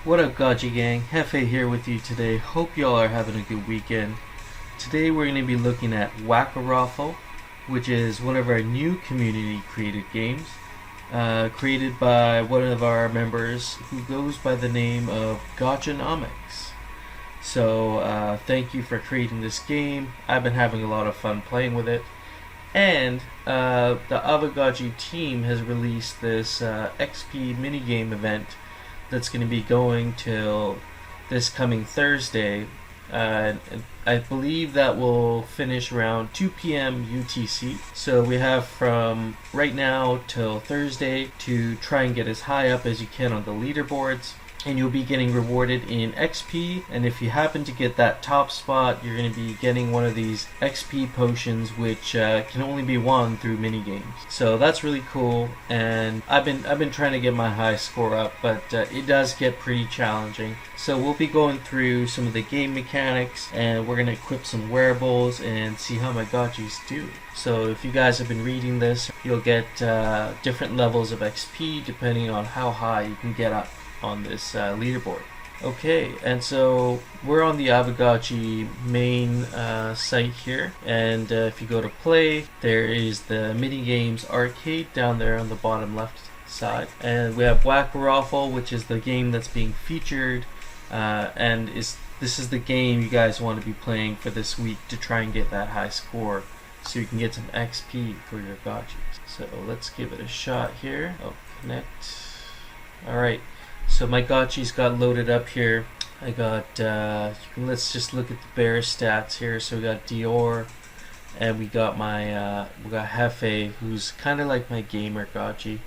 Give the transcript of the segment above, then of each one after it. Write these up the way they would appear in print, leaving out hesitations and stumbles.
What up, Gotchi gang? Hefe here with you today. Hope y'all are having a good weekend. Today we're going to be looking at WHAC-A-ROFL, which is one of our new community created games, created by one of our members who goes by the name of Gotchi. So thank you for creating this game. I've been having a lot of fun playing with it. And the Aavegotchi team has released this XP minigame event that's going to be going till this coming Thursday. And I believe that will finish around 2 p.m. UTC. So we have from right now till Thursday to try and get as high up as you can on the leaderboards. And you'll be getting rewarded in XP, and if you happen to get that top spot, you're going to be getting one of these XP potions, which can only be won through minigames. So that's really cool, and I've been trying to get my high score up, but it does get pretty challenging. So we'll be going through some of the game mechanics, and we're going to equip some wearables and see how my Gotchis do. So if you guys have been reading this, you'll get different levels of XP depending on how high you can get up on this leaderboard. Okay, and so we're on the Aavegotchi main site here, and if you go to play, there is the mini games arcade down there on the bottom left side, and we have WHAC-A-ROFL, which is the game that's being featured, and this is the game you guys want to be playing for this week to try and get that high score so you can get some XP for your Gotchis. So let's give it a shot here. Oh, connect. Alright. So my Gotchis got loaded up here. I got, let's just look at the bear stats here. So we got Dior, and we got my, we got Hefe, who's kind of like my gamer Gotchi.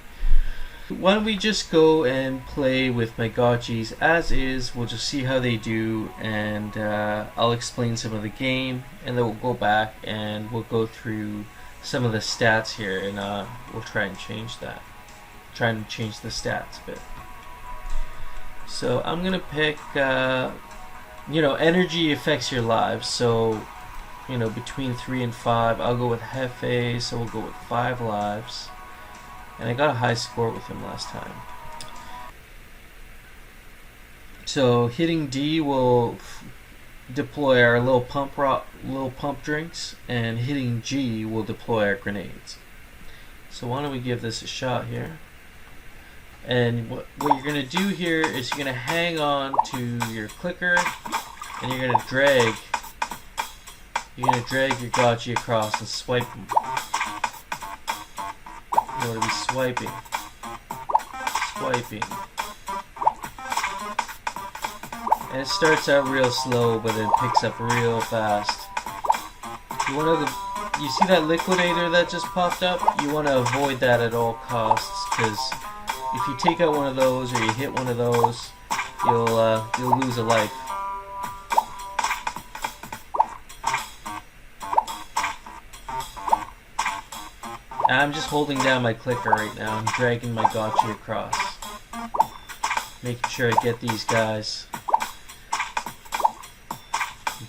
Why don't we just go and play with my Gotchis as is. We'll just see how they do, and I'll explain some of the game, and then we'll go back and we'll go through some of the stats here, and we'll try and change that. Try and change the stats a bit. So I'm gonna pick, energy affects your lives. So, between 3 and 5, I'll go with Hefe. So we'll go with 5 lives, and I got a high score with him last time. So hitting D will deploy our little pump drinks, and hitting G will deploy our grenades. So why don't we give this a shot here? And what you're going to do here is you're going to hang on to your clicker, and you're going to drag your Gotchi across and swipe them. You want to be swiping. And it starts out real slow, but then picks up real fast. You see that liquidator that just popped up? You want to avoid that at all costs, because if you take out one of those or you hit one of those, you'll lose a life. I'm just holding down my clicker right now. I'm dragging my Gotchi across, making sure I get these guys.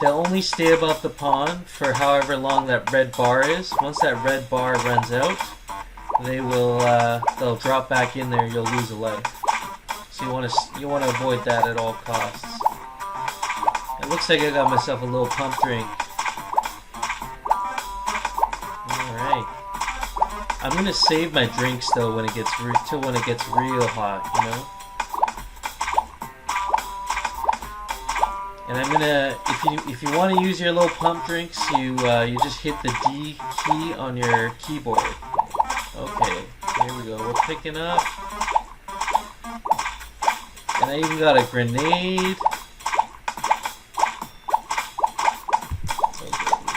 They'll only stay above the pond for however long that red bar is. Once that red bar runs out, they'll drop back in there. You'll lose a life. So you want to avoid that at all costs. It looks like I got myself a little pump drink. All right. I'm gonna save my drinks though when it gets real hot, And I'm gonna, if you want to use your little pump drinks, you just hit the D key on your keyboard. Okay, here we go. We're picking up. And I even got a grenade. Okay,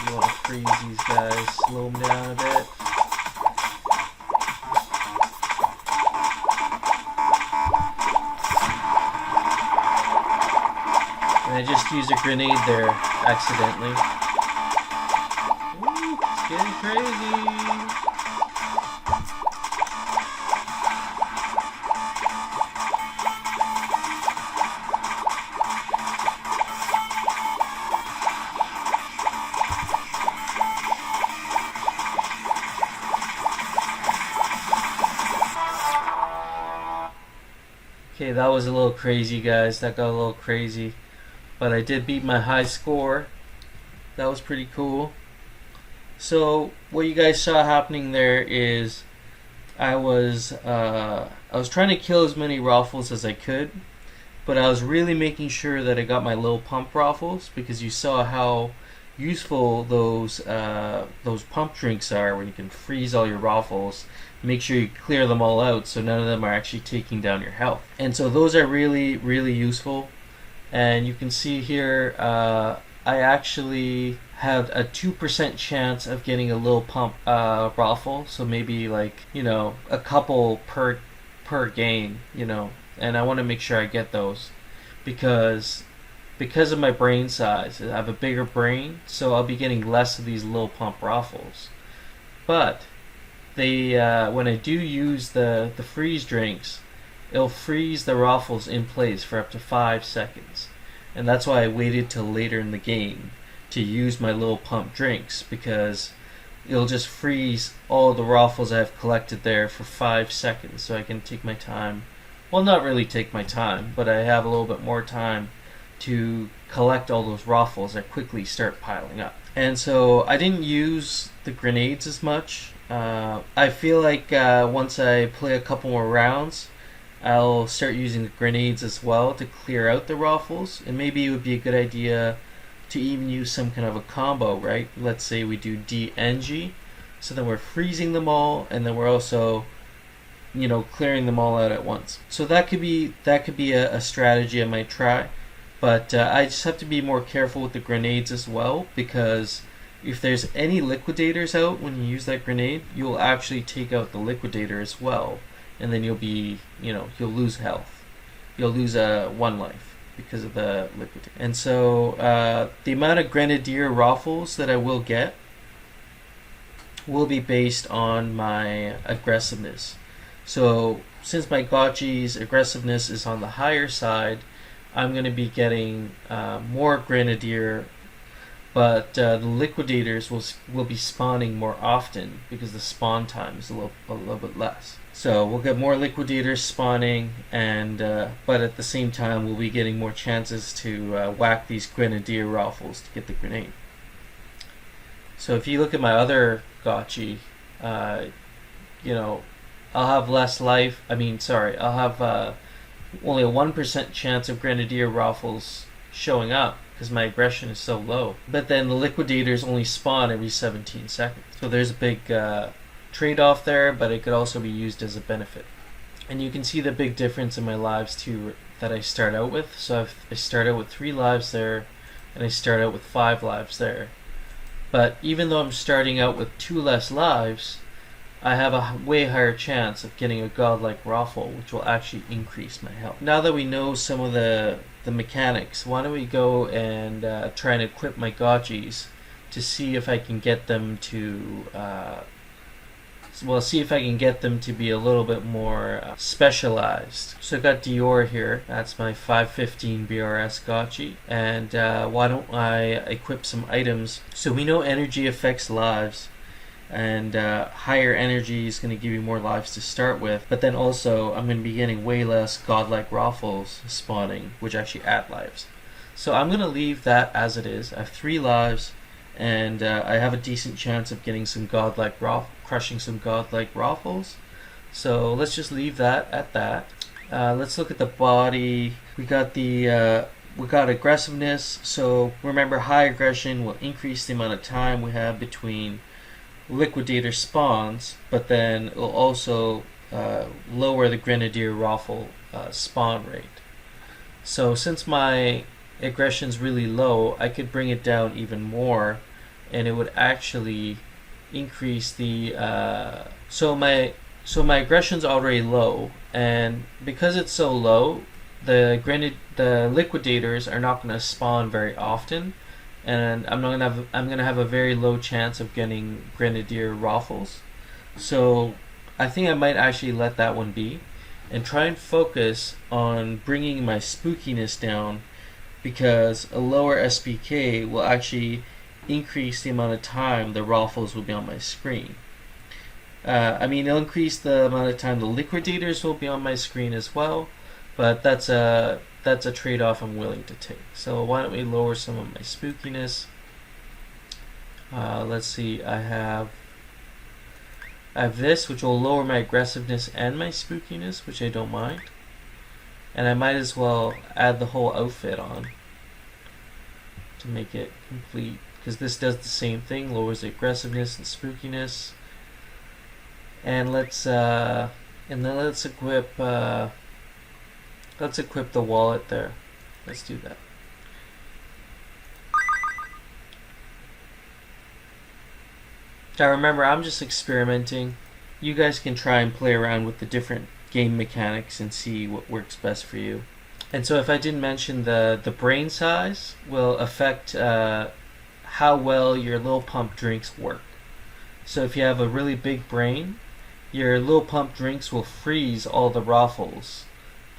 you want to freeze these guys, slow them down a bit. And I just used a grenade there, accidentally. Ooh, it's getting crazy. Okay, that was a little crazy, guys. That got a little crazy. But I did beat my high score. That was pretty cool. So what you guys saw happening there is I was trying to kill as many Raffles as I could, but I was really making sure that I got my little pump Raffles, because you saw how useful those pump drinks are when you can freeze all your Raffles. Make sure you clear them all out so none of them are actually taking down your health. And so those are really, really useful. And you can see here I actually had a 2% chance of getting a little pump Raffle, so maybe like, a couple per game, and I want to make sure I get those because of my brain size. I have a bigger brain, so I'll be getting less of these little pump Raffles. But they when I do use the freeze drinks, it'll freeze the Raffles in place for up to 5 seconds. And that's why I waited till later in the game to use my little pump drinks, because it'll just freeze all the Raffles I've collected there for 5 seconds, so I can take my time. Well, not really take my time, but I have a little bit more time to collect all those Raffles that quickly start piling up. And so I didn't use the grenades as much. I feel like once I play a couple more rounds, I'll start using the grenades as well to clear out the Raffles. And maybe it would be a good idea to even use some kind of a combo, right? Let's say we do DNG, so then we're freezing them all, and then we're also, clearing them all out at once. So that could be a strategy I might try, but I just have to be more careful with the grenades as well, because if there's any liquidators out when you use that grenade, you'll actually take out the liquidator as well, and then you'll lose health. You'll lose 1 life because of the liquid. And so the amount of Grenadier Raffles that I will get will be based on my aggressiveness. So since my Gotchi's aggressiveness is on the higher side, I'm going to be getting more Grenadier, but the liquidators will be spawning more often because the spawn time is a little bit less. So we'll get more liquidators spawning, and but at the same time we'll be getting more chances to whack these Grenadier Raffles to get the grenade. So if you look at my other Gotchi, I'll have less life. I'll have only a 1% chance of Grenadier Raffles showing up because my aggression is so low. But then the liquidators only spawn every 17 seconds. So there's a big trade-off there, but it could also be used as a benefit. And you can see the big difference in my lives too that I start out with. So I start out with 3 lives there, and I start out with 5 lives there. But even though I'm starting out with 2 less lives, I have a way higher chance of getting a godlike Raffle, which will actually increase my health. Now that we know some of the mechanics, why don't we go and try and equip my Gotchis to see if I can get them to be a little bit more specialized. So I've got Dior here. That's my 515 BRS Gotchi. And why don't I equip some items? So we know energy affects lives, and higher energy is going to give you more lives to start with. But then also I'm going to be getting way less godlike Raffles spawning, which actually add lives. So I'm going to leave that as it is. I have 3 lives, and I have a decent chance of getting some crushing some godlike Raffles. So let's just leave that at that. Let's look at the body. We got aggressiveness. So remember, high aggression will increase the amount of time we have between liquidator spawns, but then it will also lower the Grenadier Raffle spawn rate. So since my aggression's really low, I could bring it down even more, and it would actually increase the so my aggression's already low, and because it's so low, the liquidators are not going to spawn very often, and I'm gonna have a very low chance of getting Grenadier Raffles. So I think I might actually let that one be and try and focus on bringing my spookiness down, because a lower SPK will actually increase the amount of time the Raffles will be on my screen. It'll increase the amount of time the liquidators will be on my screen as well, But that's a trade-off I'm willing to take. So why don't we lower some of my spookiness? Let's see. I have this, which will lower my aggressiveness and my spookiness, which I don't mind. And I might as well add the whole outfit on to make it complete, because this does the same thing, lowers the aggressiveness and spookiness. And let's equip the wallet there. Let's do that. Now remember, I'm just experimenting. You guys can try and play around with the different game mechanics and see what works best for you. And so if I didn't mention, the brain size will affect how well your little pump drinks work. So if you have a really big brain, your little pump drinks will freeze all the ROFLs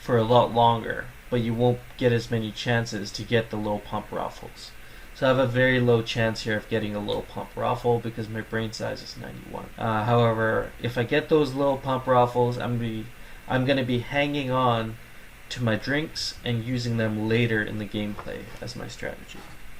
for a lot longer, but you won't get as many chances to get the low pump ROFLs. So I have a very low chance here of getting a low pump ROFL because my brain size is 91. However, if I get those low pump ROFLs, I'm going to be hanging on to my drinks and using them later in the gameplay as my strategy.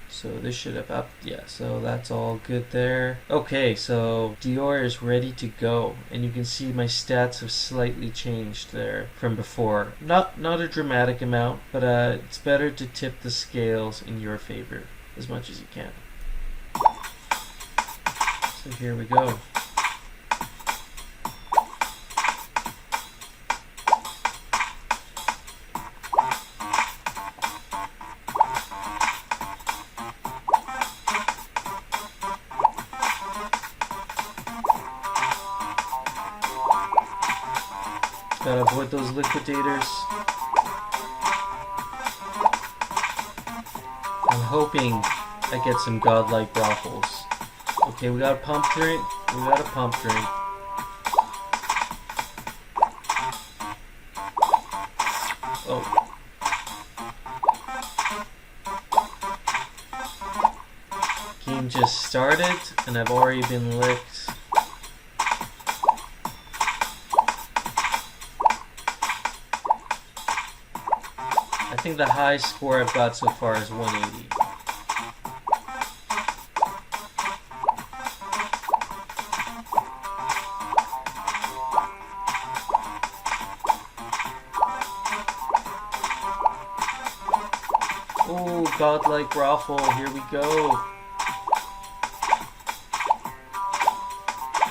So this should have up. Yeah, so that's all good there. Okay, so Dior is ready to go, and you can see my stats have slightly changed there from before. Not a dramatic amount, but it's better to tip the scales in your favor as much as you can. So here we go. Gotta avoid those liquidators. I'm hoping I get some godlike ROFLs. Okay, we got a pump drink. Oh. Game just started, and I've already been licked. I think the highest score I've got so far is 180. Oh, godlike ROFL, here we go.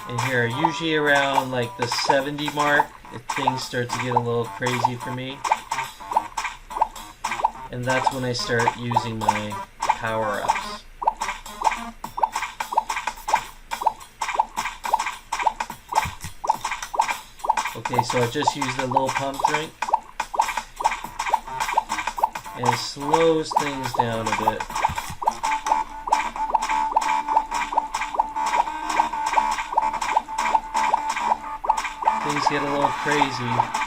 And here, usually around like the 70 mark, things start to get a little crazy for me. And that's when I start using my power-ups. Okay, so I just used a little pump drink. And it slows things down a bit. Things get a little crazy.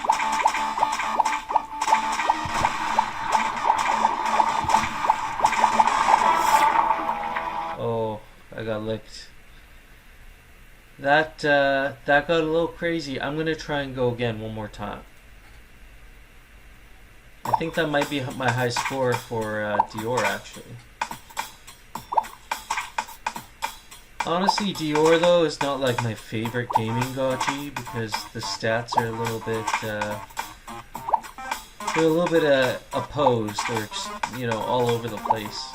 I got licked. That got a little crazy. I'm gonna try and go again one more time. I think that might be my high score for Dior, actually. Honestly, Dior though is not like my favorite gaming Gotchi because the stats are a little bit they're a little bit opposed, or all over the place.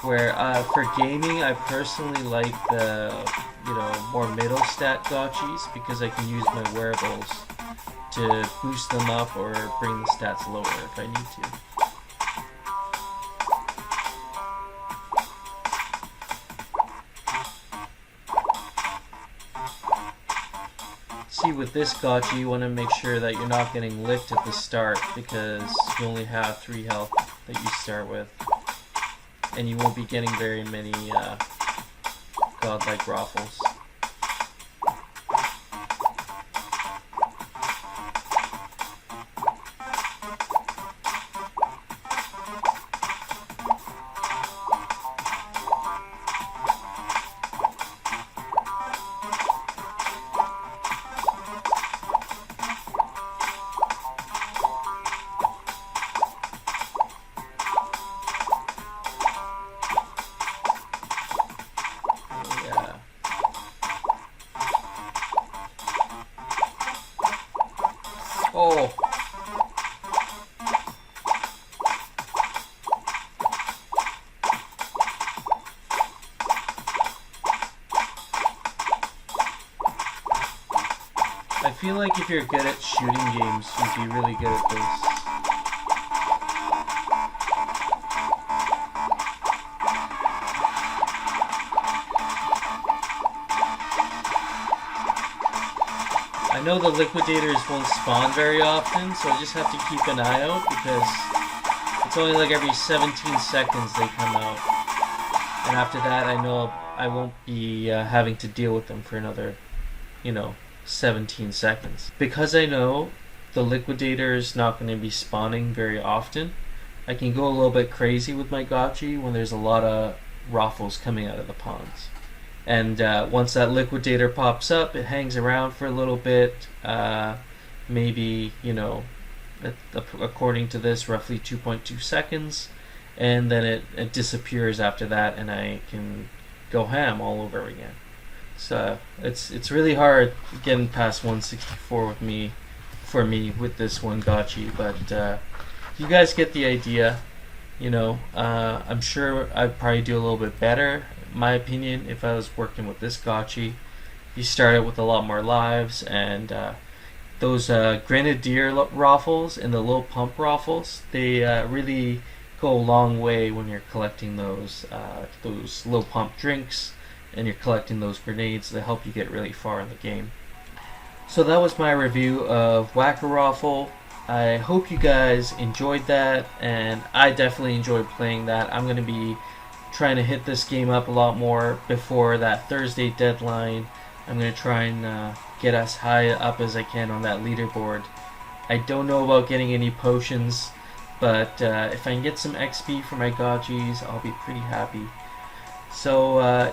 Where for gaming, I personally like the more middle stat Gotchis because I can use my wearables to boost them up or bring the stats lower if I need to. See, with this Gotchi, you want to make sure that you're not getting licked at the start because you only have 3 health that you start with. And you won't be getting very many godlike ROFLs. feel like if you're good at shooting games, you'd be really good at this. I know the liquidators won't spawn very often, so I just have to keep an eye out because it's only like every 17 seconds they come out. And after that, I know I won't be having to deal with them for another, 17 seconds. Because I know the liquidator is not going to be spawning very often, I can go a little bit crazy with my Gotchi when there's a lot of ROFLs coming out of the ponds. And once that liquidator pops up, it hangs around for a little bit, maybe, according to this, roughly 2.2 seconds, and then it disappears after that, and I can go ham all over again. So it's really hard getting past 164 for me with this one Gotchi, but you guys get the idea. I'm sure I'd probably do a little bit better, in my opinion, if I was working with this Gotchi. You start out with a lot more lives, and those Grenadier ROFLs and the low pump ROFLs, they really go a long way when you're collecting those low pump drinks and you're collecting those grenades that help you get really far in the game. So that was my review of WHAC-A-ROFL. I hope you guys enjoyed that, and I definitely enjoyed playing that. I'm going to be trying to hit this game up a lot more before that Thursday deadline. I'm going to try and get as high up as I can on that leaderboard. I don't know about getting any potions, but if I can get some XP for my Gotchis, I'll be pretty happy. So,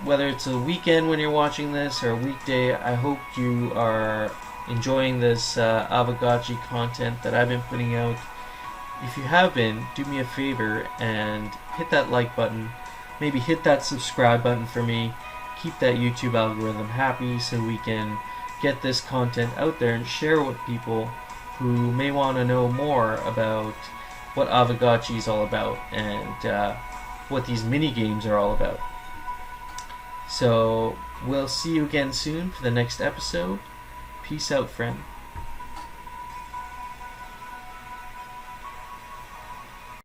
whether it's a weekend when you're watching this or a weekday, I hope you are enjoying this Aavegotchi content that I've been putting out. If you have been, do me a favor and hit that like button. Maybe hit that subscribe button for me. Keep that YouTube algorithm happy so we can get this content out there and share with people who may want to know more about what Aavegotchi is all about and what these mini games are all about. So we'll see you again soon for the next episode. Peace out, friend.